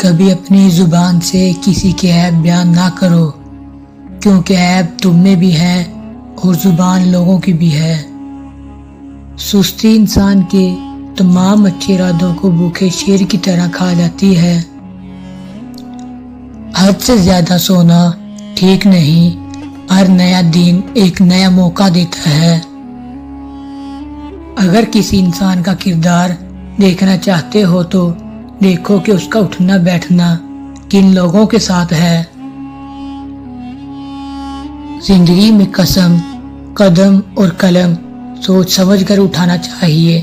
کبھی اپنی زبان سے کسی کے عیب بیان نہ کرو، کیونکہ عیب تم میں بھی ہے اور زبان لوگوں کی بھی ہے۔ سستی انسان کے تمام اچھے ارادوں کو بھوکے شیر کی طرح کھا جاتی ہے۔ حد سے زیادہ سونا ٹھیک نہیں، ہر نیا دن ایک نیا موقع دیتا ہے۔ اگر کسی انسان کا کردار دیکھنا چاہتے ہو تو دیکھو کہ اس کا اٹھنا بیٹھنا کن لوگوں کے ساتھ ہے۔ زندگی میں قسم، قدم اور قلم سوچ سمجھ کر اٹھانا چاہیے۔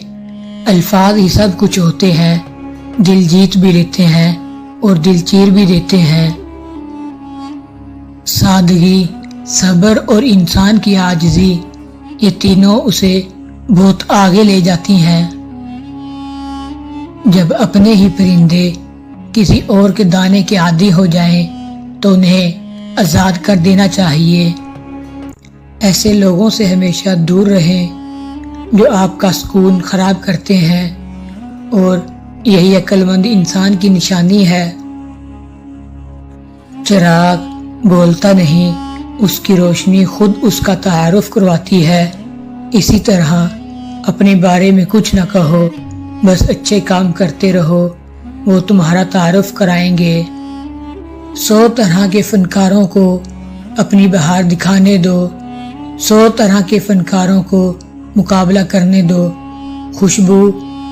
الفاظ ہی سب کچھ ہوتے ہیں، دل جیت بھی لیتے ہیں اور دل چیر بھی دیتے ہیں۔ سادگی، صبر اور انسان کی عاجزی، یہ تینوں اسے بہت آگے لے جاتی ہیں۔ جب اپنے ہی پرندے کسی اور کے دانے کے عادی ہو جائیں تو انہیں آزاد کر دینا چاہیے۔ ایسے لوگوں سے ہمیشہ دور رہیں جو آپ کا سکون خراب کرتے ہیں، اور یہی عقل مند انسان کی نشانی ہے۔ چراغ بولتا نہیں، اس کی روشنی خود اس کا تعارف کرواتی ہے۔ اسی طرح اپنے بارے میں کچھ نہ کہو، بس اچھے کام کرتے رہو، وہ تمہارا تعارف کرائیں گے۔ 100 طرح کے فنکاروں کو اپنی بہار دکھانے دو، 100 طرح کے فنکاروں کو مقابلہ کرنے دو، خوشبو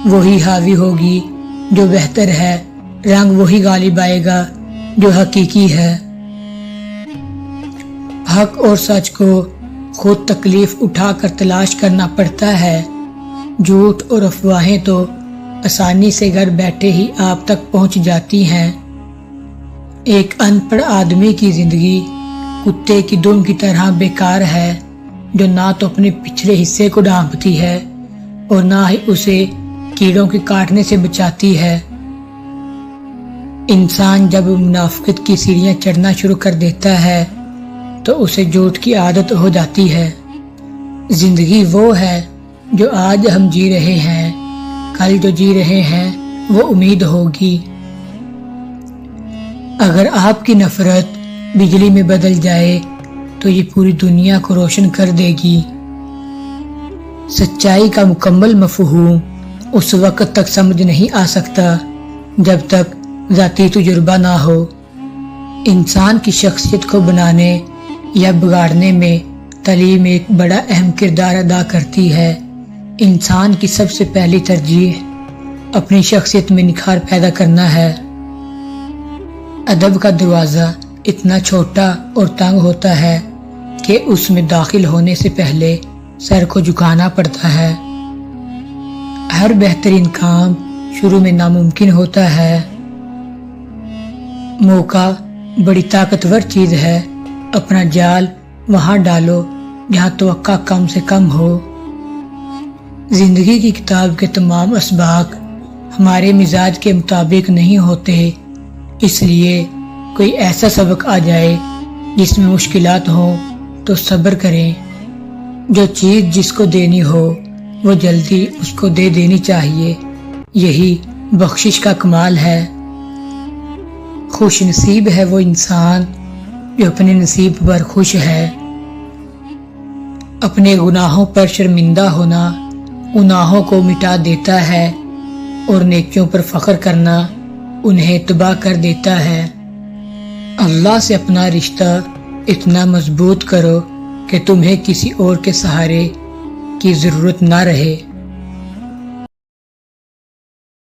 وہی حاوی ہوگی جو بہتر ہے، رنگ وہی غالب آئے گا جو حقیقی ہے۔ حق اور سچ کو خود تکلیف اٹھا کر تلاش کرنا پڑتا ہے، جھوٹ اور افواہیں تو آسانی سے گھر بیٹھے ہی آپ تک پہنچ جاتی ہیں۔ ایک ان پڑھ آدمی کی زندگی کتے کی دم کی طرح بیکار ہے، جو نہ تو اپنے پچھلے حصے کو ڈھانپتی ہے اور نہ ہی اسے کیڑوں کے کاٹنے سے بچاتی ہے۔ انسان جب منافقت کی سیڑھیاں چڑھنا شروع کر دیتا ہے تو اسے جھوٹ کی عادت ہو جاتی ہے۔ زندگی وہ ہے جو آج ہم جی رہے ہیں، کل جو جی رہے ہیں وہ امید ہوگی۔ اگر آپ کی نفرت بجلی میں بدل جائے تو یہ پوری دنیا کو روشن کر دے گی۔ سچائی کا مکمل مفہوم اس وقت تک سمجھ نہیں آ سکتا جب تک ذاتی تجربہ نہ ہو۔ انسان کی شخصیت کو بنانے یا بگاڑنے میں تعلیم ایک بڑا اہم کردار ادا کرتی ہے۔ انسان کی سب سے پہلی ترجیح اپنی شخصیت میں نکھار پیدا کرنا ہے۔ ادب کا دروازہ اتنا چھوٹا اور تنگ ہوتا ہے کہ اس میں داخل ہونے سے پہلے سر کو جھکانا پڑتا ہے۔ ہر بہترین کام شروع میں ناممکن ہوتا ہے۔ موقع بڑی طاقتور چیز ہے، اپنا جال وہاں ڈالو جہاں توقع کم سے کم ہو۔ زندگی کی کتاب کے تمام اسباق ہمارے مزاج کے مطابق نہیں ہوتے، اس لیے کوئی ایسا سبق آ جائے جس میں مشکلات ہوں تو صبر کریں۔ جو چیز جس کو دینی ہو وہ جلدی اس کو دے دینی چاہیے، یہی بخشش کا کمال ہے۔ خوش نصیب ہے وہ انسان جو اپنے نصیب پر خوش ہے۔ اپنے گناہوں پر شرمندہ ہونا گناہوں کو مٹا دیتا ہے اور نیکیوں پر فخر کرنا انہیں تباہ کر دیتا ہے۔ اللہ سے اپنا رشتہ اتنا مضبوط کرو کہ تمہیں کسی اور کے سہارے کی ضرورت نہ رہے۔